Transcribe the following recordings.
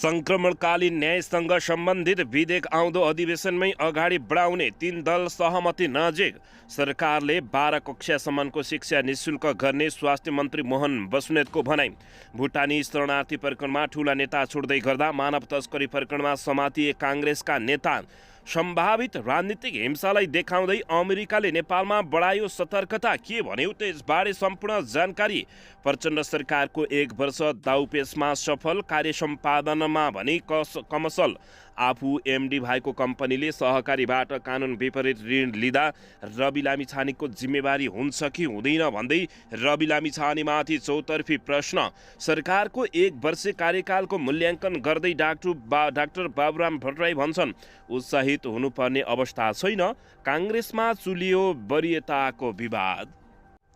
संक्रमणकालीन न्यायसँग सम्बन्धित विधेयक आउँदो अधिवेशनमै अगाडि बढाउने 3 दल सहमति नजिक। सरकारले 12 कक्षासम्मको शिक्षा निशुल्क गर्ने स्वास्थ्य मन्त्री मोहन बस्नेतको भनाइ। भुटानी शरणार्थी प्रकरणमा ठूला नेता छुट्दै गर्दा मानव तस्करी प्रकरणमा समातिए काङ्ग्रेसका नेता। सम्भावित राजनीतिक हिंसालाई देखाउँदै अमेरिकाले नेपालमा बढायो सतर्कता, के भन्यो त्यसबारे सम्पूर्ण जानकारी। प्रचण्ड सरकारको 1 वर्ष दाउपेचमा सफल, कार्य सम्पादनमा भने कमसल। आफू एमडी भएको कम्पनीले सहकारीबाट कानुन विपरीत ऋण लिँदा रवि लामिछानेको जिम्मेवारी हुन्छ कि हुँदैन भन्दै रवि लामिछानेमाथि चौतर्फी प्रश्न। सरकारको 1 वर्ष कार्यकालको मूल्याङ्कन गर्दै डाक्टर बाबुराम भट्टराई भन्छन् उत्साहित हुनुपर्ने अवस्था छैन, काङ्ग्रेसमा चुलियो वरियताको विवाद।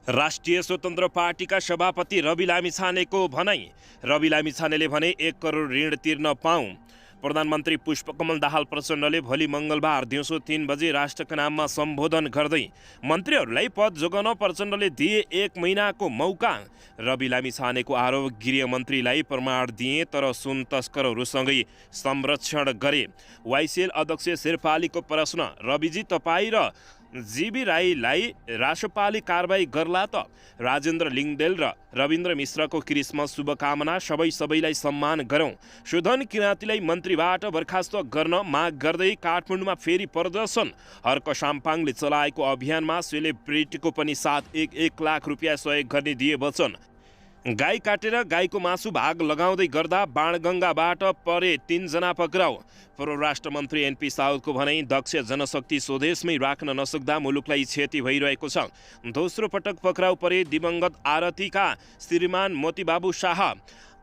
राष्ट्रिय स्वतन्त्र पार्टीका सभापति रवि लामिछानेको भनाई। रवि लामिछानेले भने 1 करोड ऋण तिर्न पाऊँ। प्रधानमन्त्री पुष्पकमल दाहाल प्रचण्डले भोलि मङ्गलबार दिउँसो 3 बजे राष्ट्रका नाममा सम्बोधन गर्दै मन्त्रीहरूलाई पद जोगाउन प्रचण्डले दिए 1 महिनाको मौका। रवि लामिछानेको आरोप गृहमन्त्रीलाई प्रमाण दिए तर सुन तस्करहरूसँगै संरक्षण गरे। वाइसिएल अध्यक्ष शेर्पालीको प्रश्न, रविजी तपाईँ र जीबी राईलाई राष्ट्रपालले कारबाही गर्ला त? राजेन्द्र लिङ्गदेल र रविन्द्र मिश्रको क्रिसमस शुभकामना। सबैलाई सम्मान गरौँ। शोधन किराँतीलाई मन्त्रीबाट बर्खास्त गर्न माग गर्दै काठमाडौँमा फेरि प्रदर्शन। हर्क साम्पाङले चलाएको अभियानमा सेलिब्रिटीको पनि साथ 1 लाख रुपियाँ सहयोग गर्ने दिए वचन। गाई काटेर गाईको मासु भाग लगाउँदै गर्दा बाणगङ्गाबाट परे 3 जना पक्राउ। परराष्ट्र मन्त्री एनपी साउदको भनाई, दक्ष जनशक्ति स्वदेशमै राख्न नसक्दा मुलुकलाई क्षति भइरहेको छ। दोस्रो पटक पक्राउ परे दिवंगत आरतीका श्रीमान मोतीबाबु शाह।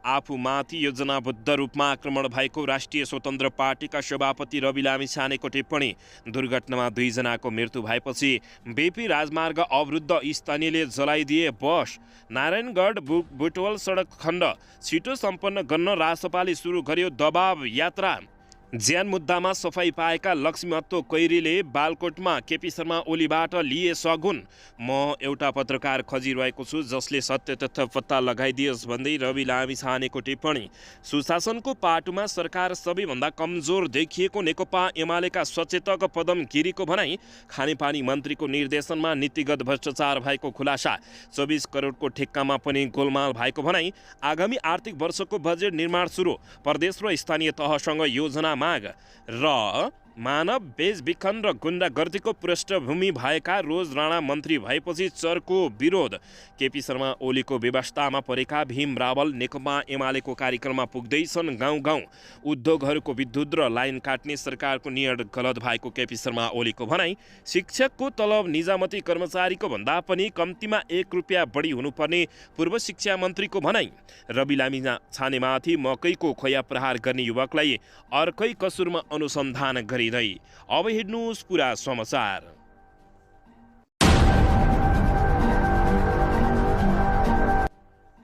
आफूमाथि योजनाबद्ध रूपमा आक्रमण भएको राष्ट्रिय स्वतन्त्र पार्टीका सभापति रवि लामिछानेको टिप्पणी। दुर्घटनामा 2 जनाको मृत्यु भएपछि बेपी राजमार्ग अवरुद्ध, स्थानीयले जलाइदिए बस। नारायणगढ बुटवल सडक खण्ड छिटो सम्पन्न गर्न राजसभाले सुरु गर्यो दबाव यात्रा। ज्यान मुद्दामा सफाई पाएका लक्ष्मीहत्तो कैरीले बालकोटमा केपी शर्मा ओलीबाट लिए सगुन। म एउटा पत्रकार खोजिरहेको छु जसले सत्य तथ्य पत्ता लगाइदियोस् भन्दै रवि लामिछानेको टिप्पणी। सुशासनको पाटोमा सरकार सबैभन्दा कमजोर देखिएको नेकपा एमालेका सचेतक पदम गिरीको भनाई। खानेपानी मन्त्रीको निर्देशनमा नीतिगत भ्रष्टाचार भएको खुलासा। 24 करोडको ठेक्कामा पनि गोलमाल भएको भनाई। आगामी आर्थिक वर्षको बजेट निर्माण सुरु। प्रदेश र स्थानीय तहसँग योजना माग। र मानव बेचबिखन र गुण्डागर्दीको पृष्ठभूमि भएका रोज राणा मन्त्री भएपछि चर्को विरोध। केपी शर्मा ओलीको व्यवस्थामा परेका भीम रावल नेकपा एमालेको कार्यक्रममा पुग्दैछन् गाउँ। उद्योगहरूको विद्युत र लाइन काट्ने सरकारको निर्णय गलत भएको केपी शर्मा ओलीको भनाई। शिक्षकको तलब निजामती कर्मचारीको भन्दा पनि कम्तीमा 1 रुपियाँ बढी हुनुपर्ने पूर्व शिक्षा मन्त्रीको भनाई। रवि लामिछानेमाथि मकैको खोया प्रहार गर्ने युवकलाई अर्कै कसुरमा अनुसन्धान गरिँदै। अब हेर्नुहोस् पुरा समाचार।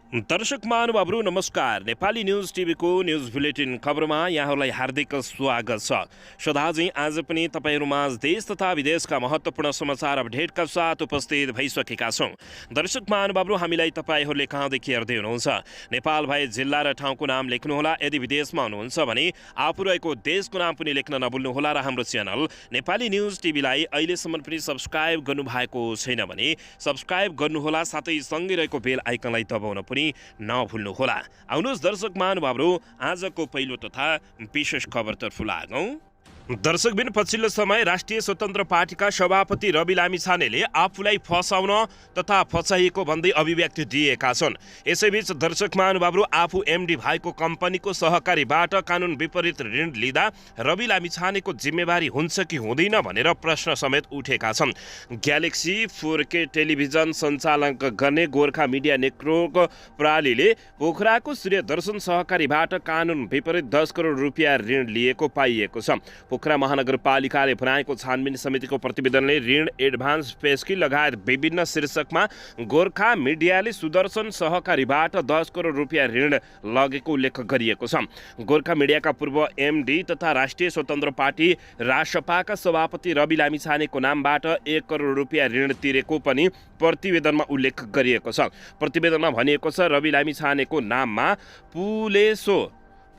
दर्शक महानुभावहरू नमस्कार। नेपाली न्युज टिभीको न्युज बुलेटिन खबरमा यहाँहरूलाई हार्दिक स्वागत छ। सदाझै आज पनि तपाईँहरूमाझ देश तथा विदेशका महत्त्वपूर्ण समाचार अपडेटका साथ उपस्थित भइसकेका छौँ। दर्शक महानुभावहरू, हामीलाई तपाईँहरूले कहाँदेखि हेर्दै हुनुहुन्छ? नेपाल भए जिल्ला र ठाउँको नाम लेख्नुहोला। यदि विदेशमा हुनुहुन्छ भने आफू रहेको देशको नाम पनि लेख्न नभुल्नुहोला। र हाम्रो च्यानल नेपाली न्युज टिभीलाई अहिलेसम्म पनि सब्सक्राइब गर्नुभएको छैन भने सब्सक्राइब गर्नुहोला, साथै सँगै रहेको बेल आइकनलाई दबाउन पनि नभुल्नुहोला। आउनुहोस् दर्शक महानुभावहरू, आजको पहिलो तथा विशेष खबरतर्फ लागौँ। दर्शकबिन, पछिल्लो समय राष्ट्रिय स्वतन्त्र पार्टीका सभापति रवि लामिछानेले आफूलाई फसाउन तथा फसाइएको भन्दै अभिव्यक्ति दिएका छन्। यसैबीच दर्शक महानुभावहरू, आफू एमडी भएको कम्पनीको सहकारीबाट कानुन विपरीत ऋण लिँदा रवि लामिछानेको जिम्मेवारी हुन्छ कि हुँदैन भनेर प्रश्न समेत उठेका छन्। ग्यालेक्सी 4K टेलिभिजन सञ्चालन गर्ने गोर्खा मिडिया नेटवर्क प्रणालीले पोखराको सूर्यदर्शन सहकारीबाट कानुन विपरीत 10 करोड रुपियाँ ऋण लिएको पाइएको छ। पोखरा महानगरपालिकाले बनाएको छानबिन समितिको प्रतिवेदनले ऋण, एडभान्स पेस्की लगायत विभिन्न शीर्षकमा गोर्खा मिडियाले सुदर्शन सहकारीबाट 10 करोड रुपियाँ ऋण लगेको उल्लेख गरिएको छ। गोर्खा मिडियाका पूर्व एमडी तथा राष्ट्रिय स्वतन्त्र पार्टी रासपाका सभापति रवि लामिछानेको नामबाट 1 करोड रुपियाँ ऋण तिरेको पनि प्रतिवेदनमा उल्लेख गरिएको छ। प्रतिवेदनमा भनिएको छ, रवि लामिछानेको नाममा पुलेसो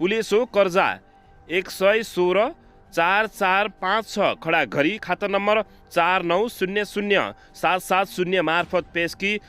पुलिसो कर्जा 116 4456 खडा गरी खाता नम्बर 49007770 मार्फत पेशकी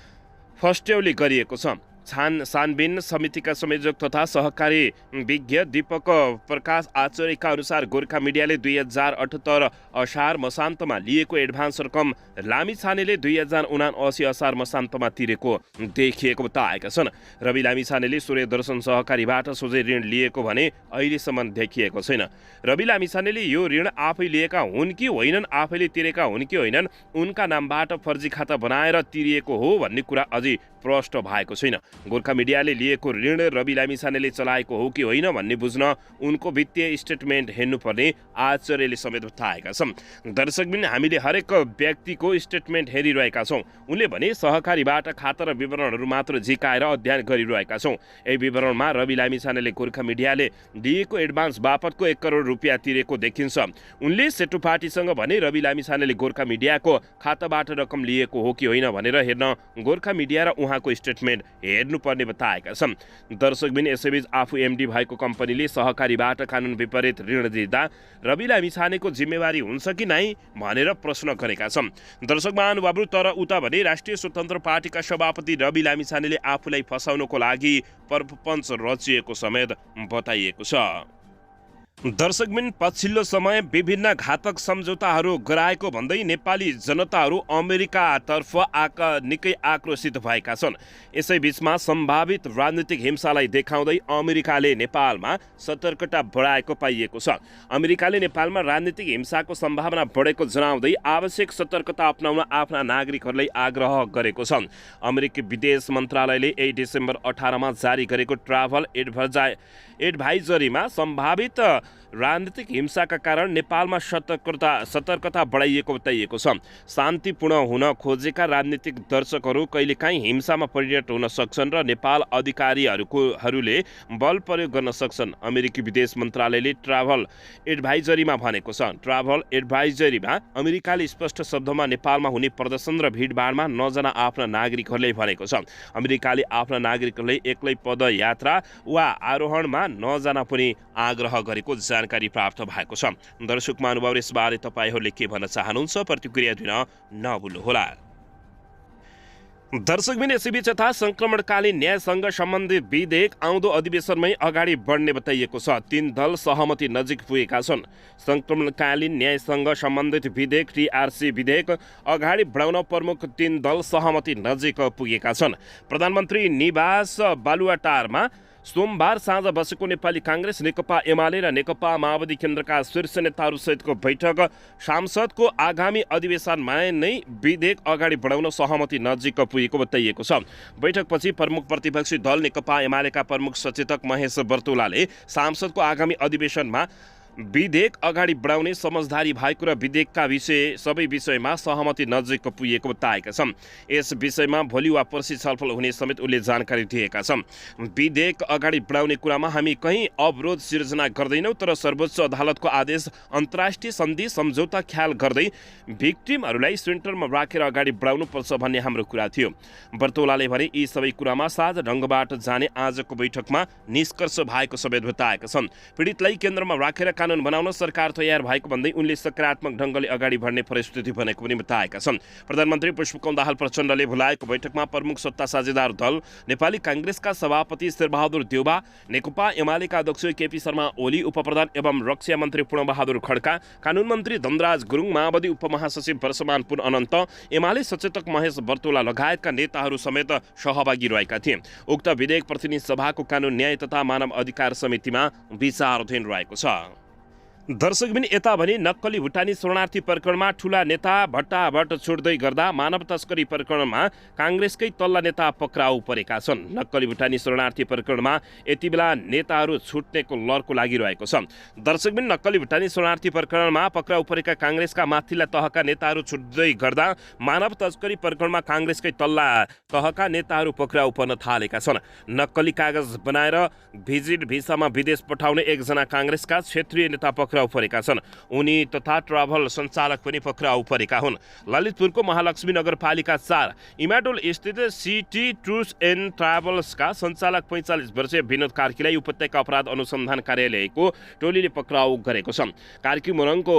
फस्ट्याउली गरिएको छ। छानबिन समितिका संयोजक तथा सहकारी विज्ञ दीपक प्रकाश आचार्यका अनुसार गोर्खा मिडियाले 2078 असार मसान्तमा लिएको एडभान्स रकम लामिछानेले 2079 असार मसान्तमा तिरेको देखिएको बताएका छन्। रवि लामिछानेले सूर्य दर्शन सहकारीबाट सोझै ऋण लिएको भने अहिलेसम्म देखिएको छैन। रवि लामिछानेले यो ऋण आफै लिएका हुन् कि होइनन्, आफैले तिरेका हुन् कि होइनन्, उनका नामबाट फर्जी खाता बनाएर तिरिएको हो भन्ने कुरा अझै प्रष्ट भएको छैन। गोर्खा मिडियाले लिएको ऋण रवि लामिछानेले चलाएको हो कि होइन भन्ने बुझ्न उनको वित्तीय स्टेटमेन्ट हेर्नुपर्ने आचार्यले समेत बताएका छन्। दर्शकबिन, हामीले हरेक व्यक्तिको स्टेटमेन्ट हेरिरहेका छौँ। उनले भने सहकारीबाट खाता र विवरणहरू मात्र झिकाएर अध्ययन गरिरहेका छौँ। यही विवरणमा रवि लामिछानेले गोर्खा मिडियाले लिएको एडभान्स बापतको 1 करोड रुपियाँ तिरेको देखिन्छ। उनले सेटु पार्टीसँग भने रवि लामिछानेले गोर्खा मिडियाको खाताबाट रकम लिएको हो कि होइन भनेर हेर्न गोर्खा मिडिया र उहाँको स्टेटमेन्ट हेर्नुपर्ने बताएका छन्। दर्शकबिन, यसैबीच आफू एमडी भएको कम्पनीले सहकारीबाट कानुन विपरीत ऋण दिँदा रवि लामिछानेको जिम्मेवारी हुन्छ कि नै भनेर प्रश्न गरेका छन्। दर्शक महानुभावहरू, तर उता भने राष्ट्रिय स्वतन्त्र पार्टीका सभापति रवि लामिछानेले आफूलाई फसाउनको लागि प्रपञ्च रचिएको समेत बताइएको छ। दर्शकबिन, पछिल्लो समय विभिन्न घातक सम्झौताहरू गराएको भन्दै नेपाली जनताहरू अमेरिकातर्फ निकै आक्रोशित भएका छन्। यसैबीचमा सम्भावित राजनीतिक हिंसालाई देखाउँदै अमेरिकाले नेपालमा सतर्कता बढाएको पाइएको छ। अमेरिकाले नेपालमा राजनीतिक हिंसाको सम्भावना बढेको जनाउँदै आवश्यक सतर्कता अपनाउन आफ्ना नागरिकहरूलाई आग्रह गरेको छ। अमेरिकी विदेश मन्त्रालयले 1 डिसेम्बर 18 जारी गरेको ट्राभल एडभाइजरीमा सम्भावित राजनीतिक हिंसाका कारण नेपालमा सतर्कता बढाइएको बताइएको छ। शान्तिपूर्ण हुन खोजेका राजनीतिक दर्शकहरू कहिलेकाहीँ हिंसामा परिणत हुन सक्छन् र नेपाल अधिकारीहरूले बल प्रयोग गर्न सक्छन्। अमेरिकी विदेश मन्त्रालयले ट्राभल एडभाइजरीमा भनेको छ। ट्राभल एडभाइजरीमा अमेरिकाले स्पष्ट शब्दमा नेपालमा हुने प्रदर्शन र भिडभाडमा नजान आफ्ना नागरिकहरूले भनेको छ। अमेरिकाले आफ्ना नागरिकहरूलाई एक्लै पदयात्रा वा आरोहणमा नजान पनि आग्रह गरेको जानकारी प्राप्त भएको छ। दर्शक महानुभाव, यसबारे तपाईहरूले के भन्न चाहनुहुन्छ? प्रतिक्रिया दिन नभुल्नुहोला। दर्शकबिन, यसैबीच यथा संक्रमणकालीन न्यायसँग सम्बन्धित विधेयक आउँदो अधिवेशनमै अगाडि बढ्ने बताइएको छ। 3 दल सहमति नजिक पुगेका छन्। संक्रमणकालीन न्यायसँग सम्बन्धित विधेयक टीआरसी विधेयक अगाडि बढाउन प्रमुख 3 दल सहमति नजिक पुगेका छन्। प्रधानमन्त्री निवास बालुवाटारमा सोमबार साँझ बसेको नेपाली काङ्ग्रेस, नेकपा एमाले र नेकपा माओवादी केन्द्रका शीर्ष नेताहरूसहितको बैठक संसदको आगामी अधिवेशनमा नै विधेयक अगाडि बढाउन सहमति नजिक पुगेको बताइएको छ। बैठकपछि प्रमुख प्रतिपक्षी दल नेकपा एमालेका प्रमुख सचेतक महेश बर्तौलाले संसदको आगामी अधिवेशनमा विधेयक अगाडि बढाउने समझदारी भएको र विधेयकका सबै विषयमा सहमति नजिक पुगेको बताएका छन्। यस विषयमा भोलि वा पर्सि छलफल हुने समेत उनले जानकारी दिएका छन्। विधेयक अगाडि बढाउने कुरामा हामी कहीँ अवरोध सिर्जना गर्दैनौँ, तर सर्वोच्च अदालतको आदेश, अन्तर्राष्ट्रिय सन्धि सम्झौता ख्याल गर्दै भिक्टिमहरूलाई सेन्टरमा राखेर अगाडि बढाउनुपर्छ भन्ने हाम्रो कुरा थियो। बर्तौलाले भने यी सबै कुरामा साझा ढङ्गबाट जाने आजको बैठकमा निष्कर्ष भएको समेत बताएका छन्। पीडितलाई केन्द्रमा राखेर कानुन बनाउन सरकार तयार भएको भन्दै उनले सकारात्मक ढङ्गले अगाडि बढ्ने परिस्थिति बनेको पनि बताएका छन्। प्रधानमन्त्री पुष्पकमल दाहाल प्रचण्डले बोलाएको बैठकमा प्रमुख सत्ता साझेदार दल नेपाली काङ्ग्रेसका सभापति शेरबहादुर देउबा, नेकपा एमालेका अध्यक्ष केपी शर्मा ओली, उपप्रधान एवं रक्षा मन्त्री पूर्णबहादुर खड्का, कानुन मन्त्री धनराज गुरुङ, माओवादी उपमहासचिव वर्षमान पुन अनन्त, एमाले सचेतक महेश बर्तौला लगायतका नेताहरू समेत सहभागी रहेका थिए। उक्त विधेयक प्रतिनिधि सभाको कानुन, न्याय तथा मानव अधिकार समितिमा विचाराधीन रहेको छ। दर्शकबिन, यता भने नक्कली भुटानी शरणार्थी प्रकरणमा ठूला नेता भट्टाभट छुट्दै गर्दा मानव तस्करी प्रकरणमा काङ्ग्रेसकै तल्ला नेता पक्राउ परेका छन्। नक्कली भुटानी शरणार्थी प्रकरणमा यति बेला नेताहरू छुट्नेको लर्को लागिरहेको छ। दर्शकबिन, नक्कली भुटानी शरणार्थी प्रकरणमा पक्राउ परेका काङ्ग्रेसका माथिल्ला तहका नेताहरू छुट्दै गर्दा मानव तस्करी प्रकरणमा काङ्ग्रेसकै तल्ला तहका नेताहरू पक्राउ पर्न थालेका छन्। नक्कली कागज बनाएर भिजिट भिसामा विदेश पठाउने एकजना काङ्ग्रेसका क्षेत्रीय नेता पक्राउ पक्राउ परेका छन्। उनी तथा ट्राभल सञ्चालक पनि पक्राउ परेका हुन्। ललितपुरको महालक्ष्मी नगरपालिका 4 इमाडोल स्थित सिटी टुर्स एन्ड ट्राभल्सका सञ्चालक 45 वर्षीय विनोद कार्कीलाई उपत्यका अपराध अनुसन्धान कार्यालयको टोलीले पक्राउ गरेको छ। कार्की मोरङको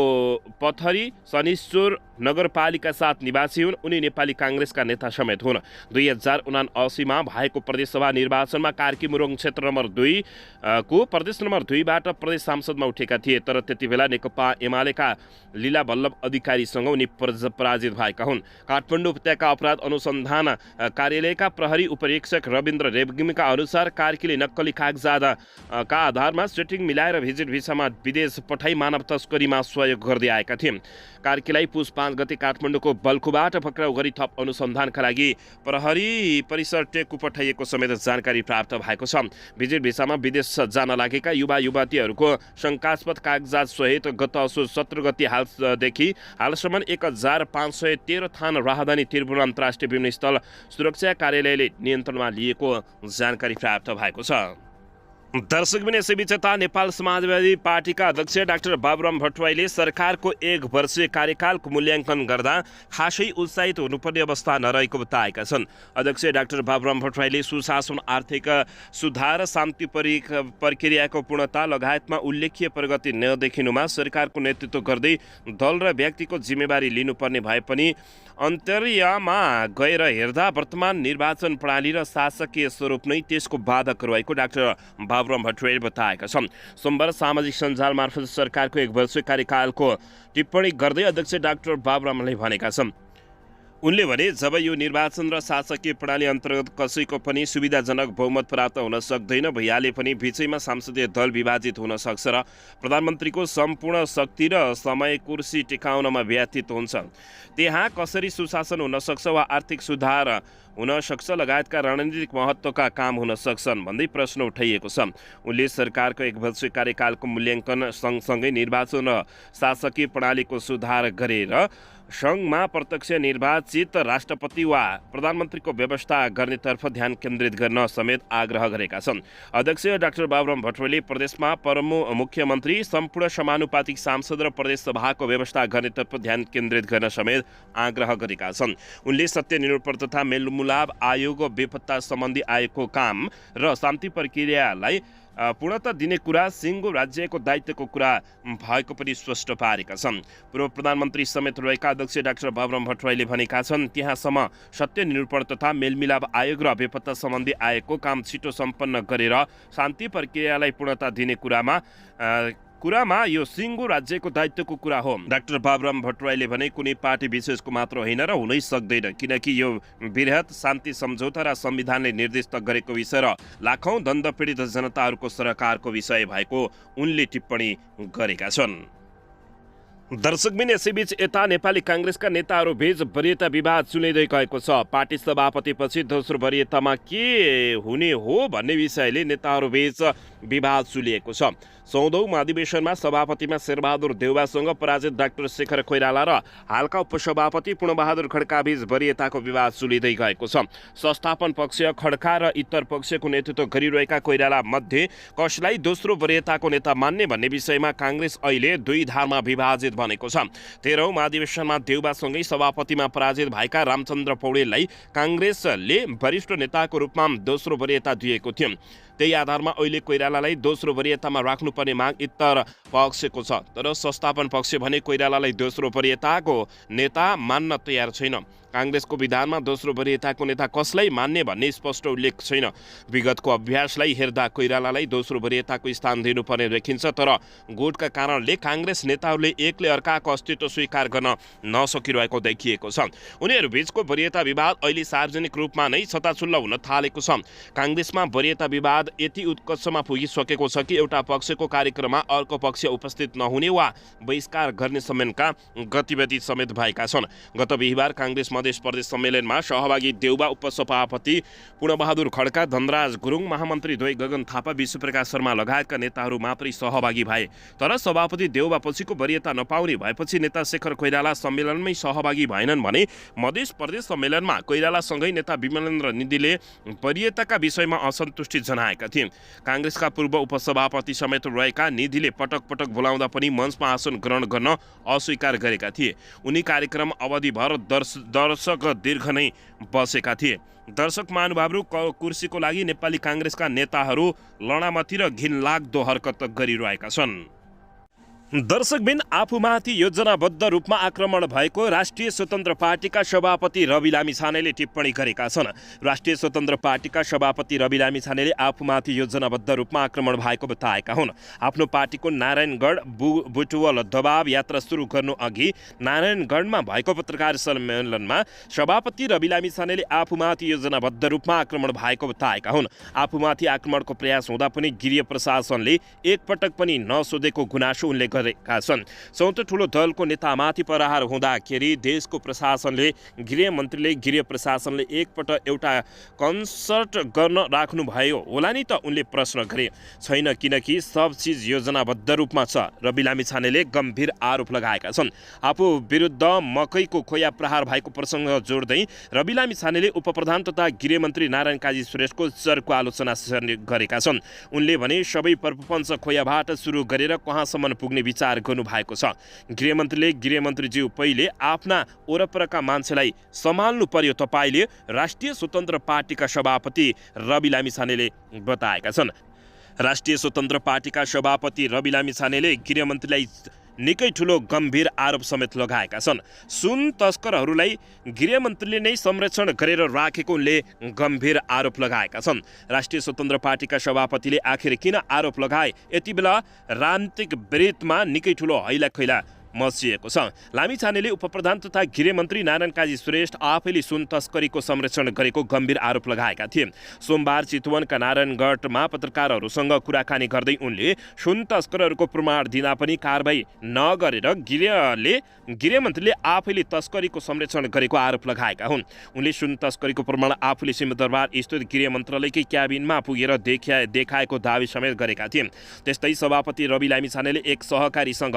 पथरी शनिश्चर नगरपालिका 7 निवासी हुन्। उनी नेपाली काङ्ग्रेसका नेता समेत हुन्। 2079 मा भएको प्रदेशसभा निर्वाचनमा कार्की मोरङ क्षेत्र नम्बर 2 को प्रदेश नम्बर 2 बाट प्रदेश सांसदमा उठेका थिए, तर त्यति बेला नेकपा एमालेका लीला बल्लभ अधिकारीसँग उनी पराजित भएका हुन्। काठमाडौँ उपत्यका अपराध अनुसन्धान कार्यालयका प्रहरी उपरीक्षक रविन्द्र रेग्मीका अनुसार कार्कीले नक्कली कागजातका आधारमा सेटिङ मिलाएर भिजिट भिसामा विदेश पठाई मानव तस्करीमा सहयोग गर्दै आएका थिए। कार्कीलाई पुस 5 गते काठमाडौँको बल्खुबाट पक्राउ गरी थप अनुसन्धानका लागि प्रहरी परिसर टेकु पठाइएको समेत जानकारी प्राप्त भएको छ। भिजिट भिसामा विदेश जान लागेका युवा युवतीहरूको शङ्कास्पद कागजात सहित गत असोज 17 गते हालदेखि हालसम्म 1513 थान राजधानी त्रिभुवन अन्तर्राष्ट्रिय विमानस्थल सुरक्षा कार्यालयले नियन्त्रणमा लिएको जानकारी प्राप्त भएको छ। दर्शकबिन यसैबीच यता नेपाल समाजवादी पार्टीका अध्यक्ष डाक्टर बाबुराम भट्टराईले सरकारको 1 वर्षीय कार्यकालको मूल्याङ्कन गर्दा खासै उत्साहित हुनुपर्ने अवस्था नरहेको बताएका छन्। अध्यक्ष डाक्टर बाबुराम भट्टराईले सुशासन, आर्थिक सुधार, शान्ति प्रक्रियाको पूर्णता लगायतमा उल्लेख्य प्रगति नदेखिनुमा सरकारको नेतृत्व गर्दै दल र व्यक्तिको जिम्मेवारी लिनुपर्ने भए पनि अन्तर्यमा गएर हेर्दा वर्तमान निर्वाचन प्रणाली र शासकीय स्वरूप नै त्यसको बाधक रहेको डाक्टर बाबुराम भट्टराईले बताएका छन्। सोमबार सामाजिक सञ्जाल मार्फत सरकारको 1 वर्षीय कार्यकालको टिप्पणी गर्दै अध्यक्ष डाक्टर बाबुरामले भनेका छन्। उनले भने जब यो निर्वाचन र शासकीय प्रणाली अन्तर्गत कसैको पनि सुविधाजनक बहुमत प्राप्त हुन सक्दैन, भइहाले पनि बीचैमा संसदीय दल विभाजित हुन सक्छ र प्रधानमन्त्रीको सम्पूर्ण शक्ति र समय कुर्सी टिकाउनमा व्यतीत हुन्छ, त्यहाँ कसरी सुशासन हुन सक्छ वा आर्थिक सुधार हुन सक्छ लगायतका रणनीतिक महत्त्वका काम हुन सक्छन् भन्दै प्रश्न उठाइएको छ। उनले सरकारको 1 वर्षीय कार्यकालको मूल्याङ्कन सँगसँगै निर्वाचन र शासकीय प्रणालीको सुधार गरेर सङ्घमा प्रत्यक्ष निर्वाचित राष्ट्रपति वा प्रधानमन्त्रीको व्यवस्था गर्नेतर्फ ध्यान केन्द्रित गर्न समेत आग्रह गरेका छन्। अध्यक्ष डाक्टर बाबुराम भट्टराईले प्रदेशमा मुख्यमन्त्री, सम्पूर्ण समानुपातिक सांसद र प्रदेश सभाको व्यवस्था गर्नेतर्फ ध्यान केन्द्रित गर्न समेत आग्रह गरेका छन्। उनले सत्य निरूपण तथा मेलमिलाप आयोग, बेपत्ता सम्बन्धी आयोगको काम र शान्ति प्रक्रियालाई पूर्णता दिने कुरा सिङ्गो राज्यको दायित्वको कुरा भएको पनि स्पष्ट पारेका छन्। पूर्व प्रधानमन्त्री समेत रहेका अध्यक्ष डाक्टर बाबुराम भट्टराईले भनेका छन्, त्यहाँसम्म सत्य निरूपण तथा मेलमिलाप आयोग र बेपत्ता सम्बन्धी आयोगको काम छिटो सम्पन्न गरेर शान्ति प्रक्रियालाई पूर्णता दिने कुरामा यो सिङ्गो राज्यको दायित्वको कुरा हो। डाक्टर बाबुराम भट्टराईले भने कुनै पार्टी विशेषको मात्र होइन र हुनै सक्दैन, किनकि यो वृहत शान्ति सम्झौता र संविधानले निर्दिष्ट गरेको विषय र लाखौं दण्ड पीडित जनताहरूको सरकारको विषय भएको उनले टिप्पणी गरेका छन्। दर्शकबिन यसैबीच यता नेपाली काङ्ग्रेसका नेताहरू बीच वरियता विवाद सुनिँदै गएको छ। पार्टी सभापतिपछि दोस्रो वरियतामा के हुने हो भन्ने विषयले नेताहरू बीच विवाद सुलिएको छ। 14औं महाधिवेशनमा सभापतिमा शेरबहादुर देउवासँग पराजित डाक्टर शेखर कोइराला र हालका उपसभापति पूर्णबहादुर खड्का बीच वरियताको विवाद सुलिँदै गएको छ। संस्थापन पक्ष खड्का र इतर पक्षको नेतृत्व गरिरहेका कोइराला मध्ये कसलाई दोस्रो वरियताको नेता मान्ने भन्ने विषयमा काङ्ग्रेस अहिले 2 धारमा विभाजित बनेको छ। 13औं महाधिवेशनमा देउवासँगै सभापतिमा पराजित भएका रामचन्द्र पौडेललाई काङ्ग्रेसले वरिष्ठ नेताको रूपमा दोस्रो वरियता दिएको थियो। त्यही आधारमा अहिले कोइरालालाई दोस्रो वरियतामा राख्नुपर्ने माग इतर पक्षको छ, तर संस्थापन पक्ष भने कोइरालालाई दोस्रो वरियताको नेता मान्न तयार छैन। काङ्ग्रेसको विधानमा दोस्रो वरियताको नेता कसलाई मान्ने भन्ने स्पष्ट उल्लेख छैन। विगतको अभ्यासलाई हेर्दा कोइरालालाई दोस्रो वरियताको स्थान दिनुपर्ने देखिन्छ, तर गुटका कारणले काङ्ग्रेस नेताहरूले एकले अर्काको अस्तित्व स्वीकार गर्न नसकिरहेको देखिएको छ। उनीहरू बीचको वरियता विवाद अहिले सार्वजनिक रूपमा नै छताछुल्ल हुन थालेको छ। काङ्ग्रेसमा वरियता विवाद यति उत्कर्षमा पुगिसकेको छ कि एउटा पक्षको कार्यक्रममा अर्को पक्ष उपस्थित नहुने वा बहिष्कार गर्ने समेतका गतिविधि समेत भएका छन्। गत बिहिबार काङ्ग्रेस मधेस प्रदेश सम्मेलनमा सहभागी देउवा, उपसभापति पूर्णबहादुर खड्का, धनराज गुरुङ, महामन्त्री द्वय गगन थापा, विश्वप्रकाश शर्मा लगायतका नेताहरू मात्रै सहभागी भए। तर सभापति देउवा पछिको वरियता नपाउने भएपछि नेता शेखर कोइराला सम्मेलनमै सहभागी भएनन् भने मधेस प्रदेश सम्मेलनमा कोइरालासँगै नेता विमलेन्द्र निधिले वरियताका विषयमा असन्तुष्टि जनाएका गरेका थिए। काङ्ग्रेसका पूर्व उपसभापति समेत रहेका निधिले पटक पटक बोलाउँदा पनि मञ्चमा आसन ग्रहण गर्न अस्वीकार गरेका थिए। उनी कार्यक्रम अवधिभर दर्शक दीर्घ नै बसेका थिए। दर्शक महानुभावहरू कुर्सीको लागि नेपाली काङ्ग्रेसका नेताहरू लडामती र घिनलाग्दो हरकत गरिरहेका छन्। दर्शकबिन, आफूमाथि योजनाबद्ध रूपमा आक्रमण भएको राष्ट्रिय स्वतन्त्र पार्टीका सभापति रवि लामिछानेले टिप्पणी गरेका छन्। राष्ट्रिय स्वतन्त्र पार्टीका सभापति रवि लामिछानेले आफूमाथि योजनाबद्ध रूपमा आक्रमण भएको बताएका हुन्। आफ्नो पार्टीको नारायणगढ बुटवल दबाव यात्रा सुरु गर्नु अघि नारायणगढमा भएको पत्रकार सम्मेलनमा सभापति रवि लामिछानेले आफूमाथि योजनाबद्ध रूपमा आक्रमण भएको बताएका हुन्। आफूमाथि आक्रमणको प्रयास हुँदा पनि गृह प्रशासनले एकपटक पनि नसोधेको गुनासो उनले गरेका छन्। चौथो ठुलो दलको नेतामाथि प्रहार हुँदाखेरि देशको प्रशासनले गृह प्रशासनले एकपटक एउटा कन्सर्ट गर्न राख्नुभयो होला नि त, उनले प्रश्न गरे। छैन, किनकि सब चिज योजनाबद्ध रूपमा छ, रवि लामिछानेले गम्भीर आरोप लगाएका छन्। आफू विरुद्ध मकैको खोया प्रहार भएको प्रसङ्ग जोड्दै रवि लामिछानेले उपप्रधान तथा गृहमन्त्री नारायण काजी श्रेष्ठको चर्को आलोचना गरेका छन्। उनले भने सबै प्रपञ्च खोयाबाट सुरु गरेर कहाँसम्म पुग्ने विचार गर्नुभएको छ। गृहमन्त्रीले गृहमन्त्रीज्यू पहिले आफ्ना वरपरका मान्छेलाई सम्हाल्नु पर्यो, तपाईँले राष्ट्रिय स्वतन्त्र पार्टीका सभापति रवि लामिछानेले बताएका छन्। राष्ट्रिय स्वतन्त्र पार्टीका सभापति रवि लामिछानेले गृहमन्त्रीलाई निकै ठुलो गम्भीर आरोप समेत लगाएका छन्। सुन तस्करहरूलाई गृहमन्त्रीले नै संरक्षण गरेर राखेको उनले गम्भीर आरोप लगाएका छन्। राष्ट्रिय स्वतन्त्र पार्टीका सभापतिले आखिर किन आरोप लगाए? यति बेला राजनीतिक वृत्तमा निकै ठुलो हैलाखैला मचिएको छ। लामिछानेले उपप्रधान तथा गृहमन्त्री नारायण काजी श्रेष्ठ आफैले सुन तस्करीको संरक्षण गरेको गम्भीर आरोप लगाएका थिए। सोमबार चितवनका नारायणगढमा पत्रकारहरूसँग कुराकानी गर्दै उनले सुन तस्करहरूको प्रमाण दिँदा पनि कारबाही नगरेर गृहमन्त्रीले आफैले तस्करीको संरक्षण गरेको आरोप लगाएका हुन्। उनले सुन तस्करीको प्रमाण आफूले सिंहदरबार स्थित गृह मन्त्रालयकै क्याबिनमा पुगेर देखाएको दावी समेत गरेका थिए। त्यस्तै सभापति रवि लामिछानेले एक सहकारीसँग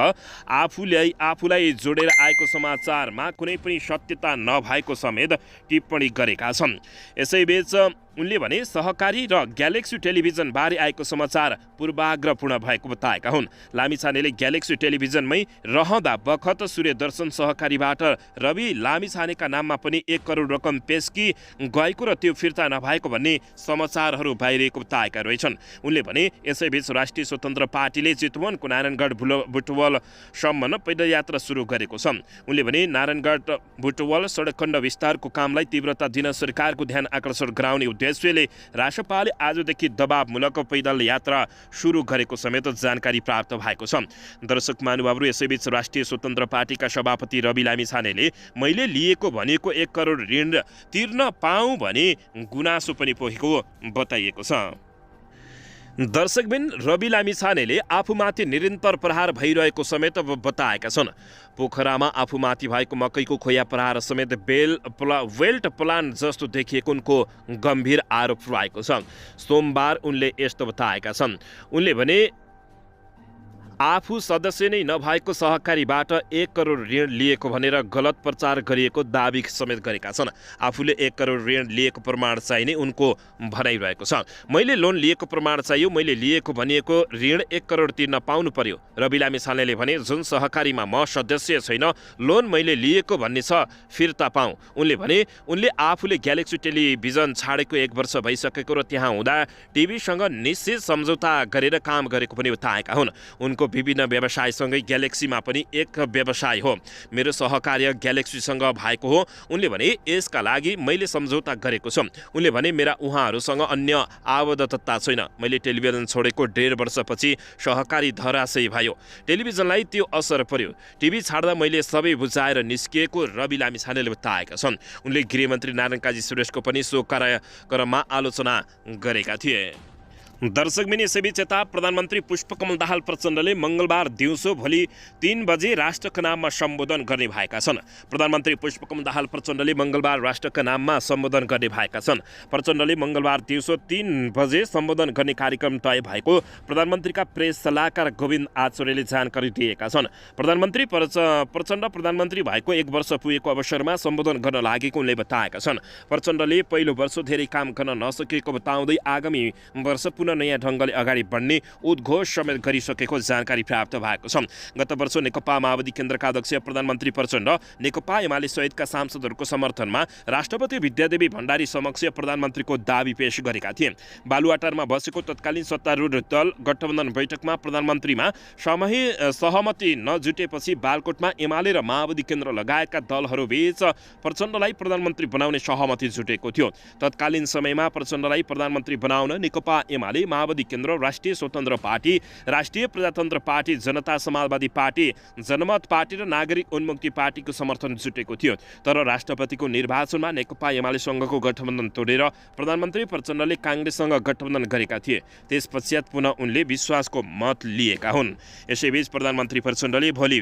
आफूलाई जोडेर आएको समाचारमा कुनै पनि सत्यता नभएको समेत टिप्पणी गरेका छन्। यसैबीच उनले भने सहकारी र ग्यालेक्सी टेलिभिजन बारे आएको समाचार पूर्वाग्रहपूर्ण भएको बताएका हुन्। लामिछानेले ग्यालेक्सी टेलिभिजनमै रहँदा बखत सूर्यदर्शन सहकारीबाट रवि लामिछानेका नाममा पनि 1 करोड रकम पेस्की गएको र त्यो फिर्ता नभएको भन्ने समाचारहरू बाहिरिएको बताएका रहेछन्। उनले भने यसैबीच राष्ट्रिय स्वतन्त्र पार्टीले चितवनको नारायणगढ बुटवलसम्म पैदल यात्रा सुरु गरेको छ। उनले भने नारायणगढ बुटवल सडक खण्ड विस्तारको कामलाई तीव्रता दिन सरकारको ध्यान आकर्षण गराउने उद्देश्यले राष्ट्रपालले आजदेखि दबावमूलक पैदल यात्रा सुरु गरेको समेत जानकारी प्राप्त भएको छ। दर्शक महानुभावहरू, यसैबीच राष्ट्रिय स्वतन्त्र पार्टीका सभापति रवि लामिछानेले मैले लिएको भनेको 1 करोड ऋण तिर्न पाऊँ भने गुनासो पनि पोखेको बताइएको छ। दर्शकबिन, रवि लामिछानेले आफूमाथि निरन्तर प्रहार भइरहेको समेत बताएका छन्। पोखरामा आफूमाथि भएको मकैको खोया प्रहार समेत वेल्ट प्लान जस्तो देखिएको उनको गम्भीर आरोप रहेको छ। सोमबार उनले यस्तो बताएका छन्। उनले भने आफू सदस्य नै नभएको सहकारीबाट 1 करोड ऋण लिएको भनेर गलत प्रचार गरिएको दावी समेत गरेका छन्। आफूले 1 करोड ऋण लिएको प्रमाण चाहिने उनको भनाइरहेको छ। मैले लोन लिएको प्रमाण चाहियो, मैले लिएको भनिएको ऋण 1 करोड तिर्न पाउनु पर्यो। रवि लामिछानेले भने जुन सहकारीमा म सदस्य छैन, लोन मैले लिएको भन्ने छ, फिर्ता पाऊँ। उनले भने उनले आफूले ग्यालेक्सी टेलिभिजन छाडेको 1 वर्ष भइसकेको र त्यहाँ हुँदा टिभीसँग निश्चित सम्झौता गरेर काम गरेको पनि बताएका हुन्। उनको विभिन्न व्यवसायसँगै ग्यालेक्सीमा पनि एक व्यवसाय हो। मेरो सहकार्य ग्यालेक्सीसँग भएको हो। उनले भने यसका लागि मैले सम्झौता गरेको छु। उनले भने मेरा उहाँहरूसँग अन्य आबद्धता छैन। मैले टेलिभिजन छोडेको 1.5 वर्षपछि सहकारी धराशयी भयो। टेलिभिजनलाई त्यो असर पर्यो। टिभी छाड्दा मैले सबै बुझाएर निस्किएको रवि लामिछानेले बताएका छन्। उनले गृहमन्त्री नारायण काजी श्रेष्ठको पनि सो कार्यक्रममा आलोचना गरेका थिए। दर्शकबिन, यसैबीच यता प्रधानमन्त्री पुष्पकमल दाहाल प्रचण्डले मंगलबार दिउँसो भोलि 3 बजे राष्ट्रका नाममा सम्बोधन गर्ने भएका छन्। प्रधानमन्त्री पुष्पकमल दाहाल प्रचण्डले मंगलबार राष्ट्रका नाममा सम्बोधन गर्ने भएका छन्। प्रचण्डले मंगलबार दिउँसो 3 बजे सम्बोधन गर्ने कार्यक्रम तय भएको प्रधानमन्त्रीका प्रेस सल्लाहकार गोविन्द आचार्यले जानकारी दिएका छन्। प्रचण्ड प्रधानमन्त्री भएको 1 वर्ष पुगेको अवसरमा सम्बोधन गर्न लागेको उनले बताएका छन्। प्रचण्डले पहिलो वर्ष धेरै काम गर्न नसकेको बताउँदै आगामी वर्ष पुनः सम्पूर्ण नयाँ ढङ्गले अगाडि बढ्ने उद्घोष समेत गरिसकेको जानकारी प्राप्त भएको छ। गत वर्ष नेकपा माओवादी केन्द्रका अध्यक्ष प्रधानमन्त्री प्रचण्ड नेकपा एमाले सहितका सांसदहरूको समर्थनमा राष्ट्रपति विद्यादेवी भण्डारी समक्ष प्रधानमन्त्रीको दाबी पेश गरेका थिए। बालुवाटारमा बसेको तत्कालीन सत्तारूढ दल गठबन्धन बैठकमा प्रधानमन्त्रीमा सहमति नजुटेपछि बालकोटमा एमाले र माओवादी केन्द्र लगायतका दलहरूबीच प्रचण्डलाई प्रधानमन्त्री बनाउने सहमति जुटेको थियो। तत्कालीन समयमा प्रचण्डलाई प्रधानमन्त्री बनाउन नेकपा एमाले, माओवादी केन्द्र, राष्ट्रिय स्वतन्त्र पार्टी, राष्ट्रिय प्रजातन्त्र पार्टी, जनता समाजवादी पार्टी, जनमत पार्टी र नागरिक उन्मुक्ति पार्टीको समर्थन जुटेको थियो। तर राष्ट्रपतिको निर्वाचनमा नेकपा एमालेसँगको गठबन्धन तोडेर प्रधानमन्त्री प्रचण्डले काङ्ग्रेससँग गठबन्धन गरेका थिए। त्यसपश्चात पुनः उनले विश्वासको मत लिएका हुन्। यसैबीच प्रधानमन्त्री प्रचण्डले भोलि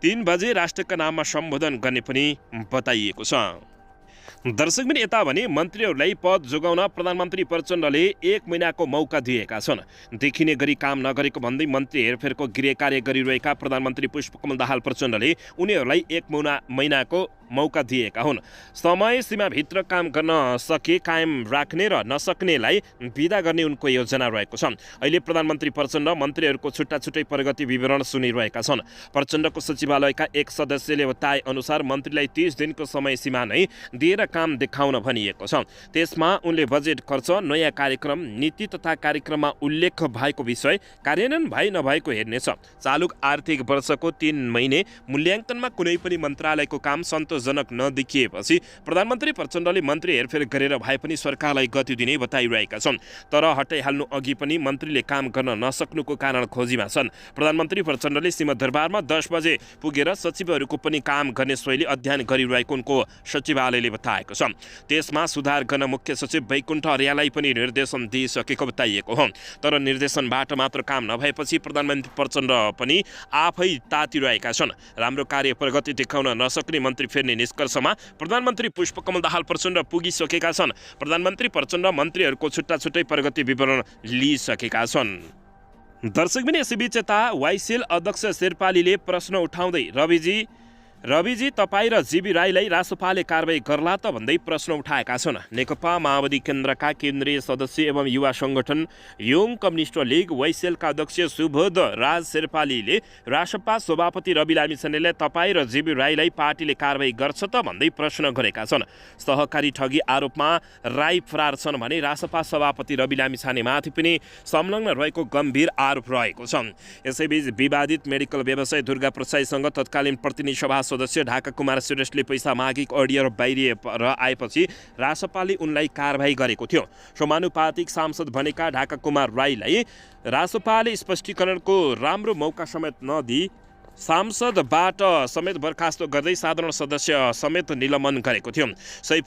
3 बजे राष्ट्रका नाममा सम्बोधन गर्ने पनि बताइएको छ। दर्शकबिन यता भने मन्त्रीहरूलाई पद जोगाउन प्रधानमन्त्री प्रचण्डले 1 महिनाको मौका दिएका छन्। देखिने गरी काम नगरेको भन्दै मन्त्री हेरफेरको गृह कार्य गरिरहेका प्रधानमन्त्री पुष्पकमल दाहाल प्रचण्डले उनीहरूलाई 1 महिनाको मौका दिएका हुन्। समय सीमाभित्र काम गर्न सके कायम राख्ने र नसक्नेलाई विदा गर्ने उनको योजना रहेको छ। अहिले प्रधानमन्त्री प्रचण्ड मन्त्रीहरूको छुट्टा छुट्टै प्रगति विवरण सुनिरहेका छन्। प्रचण्डको सचिवालयका एक सदस्यले बताए अनुसार मन्त्रीलाई 30 दिनको समय सीमा नै दिएर काम देखाउन भनिएको छ। त्यसमा उनले बजेट खर्च, नयाँ कार्यक्रम, नीति तथा कार्यक्रममा उल्लेख भएको विषय कार्यान्वयन भए नभएको हेर्नेछ। चालु आर्थिक वर्षको 3 महिने मूल्याङ्कनमा कुनै पनि मन्त्रालयको काम जनक नदेखिएपछि प्रधानमन्त्री प्रचण्डले मन्त्री हेरफेर गरेर भए पनि सरकारलाई गति दिने बताइरहेका छन्। तर हटाइहाल्नु अघि पनि मन्त्रीले काम गर्न नसक्नुको कारण खोजीमा छन्। प्रधानमन्त्री प्रचण्डले सिंहदरबारमा 10 बजे पुगेर सचिवहरूको पनि काम गर्ने शैली अध्ययन गरिरहेको उनको सचिवालयले बताएको छ। त्यसमा सुधार गर्न मुख्य सचिव वैकुण्ठ अर्याललाई पनि निर्देशन दिइसकेको बताइएको हो। तर निर्देशनबाट मात्र काम नभएपछि प्रधानमन्त्री प्रचण्ड पनि आफै तातिरहेका छन्। राम्रो कार्य प्रगति देखाउन नसक्ने मन्त्री फेर्ने निष्कर्षमा प्रधानमन्त्री पुष्पकमल दाहाल प्रचण्ड पुगिसकेका छन्। प्रधानमन्त्री प्रचण्ड मन्त्रीहरूको छुट्टा छुट्टै प्रगति विवरण लिइसकेका छन्। दर्शकबिन यसैबीच यता वाइसेल अध्यक्ष शेर्पालीले प्रश्न उठाउँदै रविजी तपाईँ र जीबी राईलाई रासोपाले कारबाही गर्ला त भन्दै प्रश्न उठाएका छन्। नेकपा माओवादी केन्द्रका केन्द्रीय सदस्य एवं युवा सङ्गठन योङ कम्युनिस्ट लिग वाइसेलका अध्यक्ष सुबोध राज शेर्पालीले रासपा सभापति रवि लामिछानेलाई तपाईँ र जीबी राईलाई पार्टीले कारबाही गर्छ त भन्दै प्रश्न गरेका छन्। सहकारी ठगी आरोपमा राई फरार छन् भने रासपा सभापति रवि लामिछानेमाथि पनि संलग्न रहेको गम्भीर आरोप रहेको छ। यसैबीच विवादित मेडिकल व्यवसायी दुर्गा प्रसाईसँग तत्कालीन प्रतिनिधि सभा सदस्य ढाका कुमार श्रेष्ठले पैसा मागेको अडियो बाहिरिएर आएपछि रासपाले उनलाई कारबाही गरेको थियो। समानुपातिक सांसद बनेका ढाका कुमार राईलाई रासपाले स्पष्टीकरणको राम्रो मौका समेत नदिई सांसदबाट समेत बर्खास्त गर्दै साधारण सदस्य समेत निलम्बन गरेको थियो। सही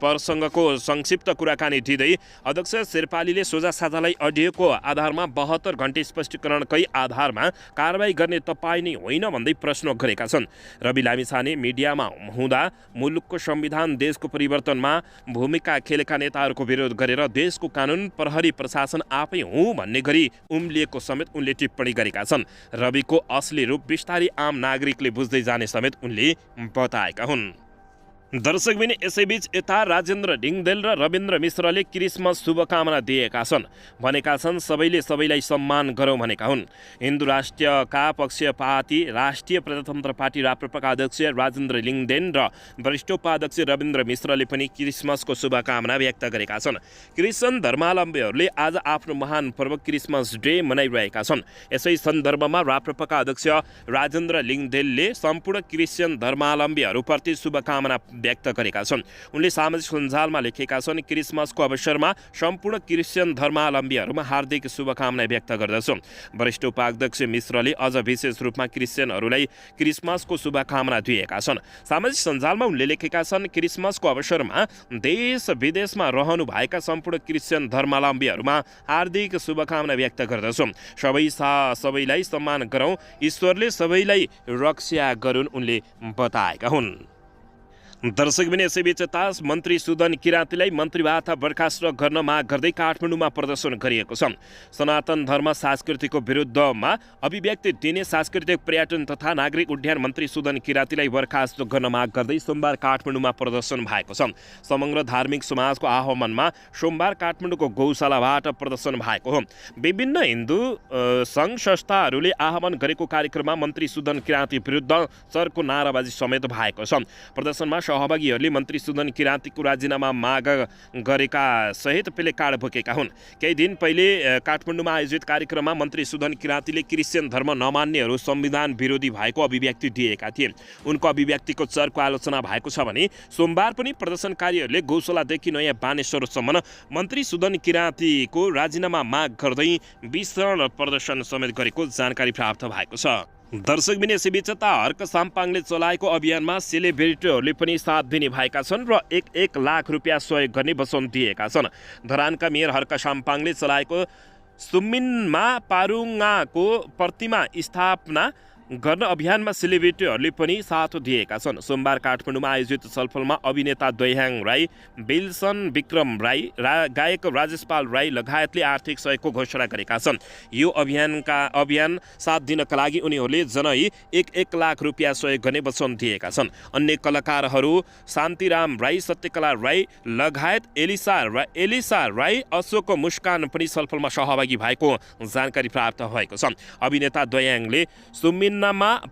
प्रसङ्गको संक्षिप्त कुराकानी दिँदै अध्यक्ष शेर्पालीले सोझा साझालाई अडियोको आधारमा 72 घण्टे स्पष्टीकरणकै आधारमा कारबाही गर्ने तपाईँ नै होइन भन्दै प्रश्न गरेका छन्। रवि लामिछाने मिडियामा हुँदा मुलुकको संविधान देशको परिवर्तनमा भूमिका खेलेका नेताहरूको विरोध गरेर देशको कानुन प्रहरी प्रशासन आफै हुँ भन्ने गरी उम्लिएको समेत उनले टिप्पणी गरेका छन्। रविको असली रूप बिस्तारै आम नागरिकले बुझ्दै जाने समेत उनले बताएका हुन्। दर्शकबिन यसैबीच यता राजेन्द्र ढिङदेल र रविन्द्र मिश्रले क्रिसमस शुभकामना दिएका छन्। भनेका छन् सबैले सबैलाई सम्मान गरौँ भनेका हुन्। हिन्दू राष्ट्रका पक्षपाती राष्ट्रिय प्रजातन्त्र पार्टी राप्रपाका अध्यक्ष राजेन्द्र लिङदेन र वरिष्ठ उपाध्यक्ष रविन्द्र मिश्रले पनि क्रिसमसको शुभकामना व्यक्त गरेका छन्। क्रिस्चियन धर्मावलम्बीहरूले आज आफ्नो महान पर्व क्रिसमस डे मनाइरहेका छन्। यसै सन्दर्भमा राप्रपाका अध्यक्ष राजेन्द्र लिङदेलले सम्पूर्ण क्रिस्चियन धर्मावलम्बीहरूप्रति शुभकामना व्यक्त गरेका छन्। उनले सामाजिक सञ्जालमा लेखेका छन्, क्रिसमसको अवसरमा सम्पूर्ण क्रिस्चियन धर्मावलम्बीहरूमा हार्दिक शुभकामना व्यक्त गर्दछु। वरिष्ठ उपाध्यक्ष मिश्रले अझ विशेष रूपमा क्रिस्चियनहरूलाई क्रिसमसको शुभकामना दिएका छन्। सामाजिक सञ्जालमा उनले लेखेका छन्, क्रिसमसको अवसरमा देश विदेशमा रहनुभएका सम्पूर्ण क्रिस्चियन धर्मावलम्बीहरूमा हार्दिक शुभकामना व्यक्त गर्दछु। सबैलाई सम्मान गरौँ, ईश्वरले सबैलाई रक्षा गरून् उनले बताएका हुन्। दर्शकबिन यसैबीच तास मन्त्री सुदन किराँतीलाई मन्त्रीबाट बर्खास्त गर्न माग गर्दै काठमाडौँमा प्रदर्शन गरिएको छ। सनातन धर्म संस्कृतिको विरुद्धमा अभिव्यक्ति दिने सांस्कृतिक पर्यटन तथा नागरिक उड्डयन मन्त्री सुदन किराँतीलाई बर्खास्त गर्न माग गर्दै सोमबार काठमाडौँमा प्रदर्शन भएको छ। समग्र धार्मिक समाजको आह्वानमा सोमबार काठमाडौँको गौशालाबाट प्रदर्शन भएको हो। विभिन्न हिन्दू सङ्घ संस्थाहरूले आह्वान गरेको कार्यक्रममा मन्त्री सुदन किराँती विरुद्ध चर्को नाराबाजी समेत भएको छ। प्रदर्शनमा सहभागीहरूले मन्त्री सुदन किराँतीको राजीनामा माग गरेका सहित प्लेकार्ड बोकेका हुन्। केही दिन पहिले काठमाडौँमा आयोजित कार्यक्रममा मन्त्री सुदन किराँतीले क्रिश्चियन धर्म नमान्नेहरू संविधान विरोधी भएको अभिव्यक्ति दिएका थिए। उनको अभिव्यक्तिको चर्को आलोचना भएको छ भने सोमबार पनि प्रदर्शनकारीहरूले गौशालादेखि नयाँ बानेश्वरसम्म मन्त्री सुदन किराँतीको राजीनामा माग गर्दै विशाल प्रदर्शन समेत गरेको जानकारी प्राप्त भएको छ। दर्शकबिन यसैबीच हर्क साम्पाङले चलाएको अभियानमा सेलिब्रिटीहरूले पनि साथ दिने भएका छन् र 1 लाख रुपियाँ सहयोग गर्ने वचन दिएका छन्। धरानका मेयर हर्क साम्पाङले चलाएको सुमिनमा पारुङाको प्रतिमा स्थापना गर्न अभियानमा सेलिब्रिटीहरूले पनि साथ दिएका छन्। सोमबार काठमाडौँमा आयोजित छलफलमा अभिनेता दोयाङ राई, विल्सन विक्रम राई, गायक राजेश पाल राई लगायतले आर्थिक सहयोगको घोषणा गरेका छन्। यो अभियान 7 दिनका लागि उनीहरूले जनै 1 लाख रुपियाँ सहयोग गर्ने वचन दिएका छन्। अन्य कलाकारहरू शान्तिराम राई, सत्यकला राई लगायत एलिसा राई, अशोक मुस्कान पनि छलफलमा सहभागी भएको जानकारी प्राप्त भएको छ। अभिनेता दोयाङले सुमिन्नामा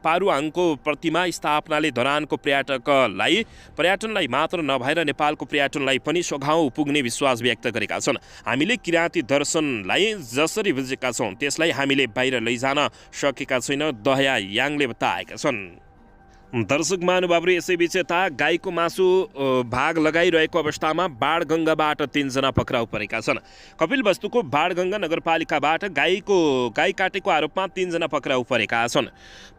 पारुआङको प्रतिमा स्थापनाले धरानको पर्यटनलाई मात्र नभएर नेपालको पर्यटनलाई पनि सघाउ पुग्ने विश्वास व्यक्त गरेका छन्। हामीले किराँती दर्शनलाई जसरी बुझेका छौँ त्यसलाई हामीले बाहिर लैजान सकेका छैन, दहया याङले बताएका छन्। दर्शक महानुभावहरू यसैबीच यता गाईको मासु भाग लगाइरहेको अवस्थामा बाणगङ्गाबाट 3 जना पक्राउ परेका छन्। कपिलवस्तुको बाणगङ्गा नगरपालिकाबाट गाई काटेको आरोपमा 3 जना पक्राउ परेका छन्।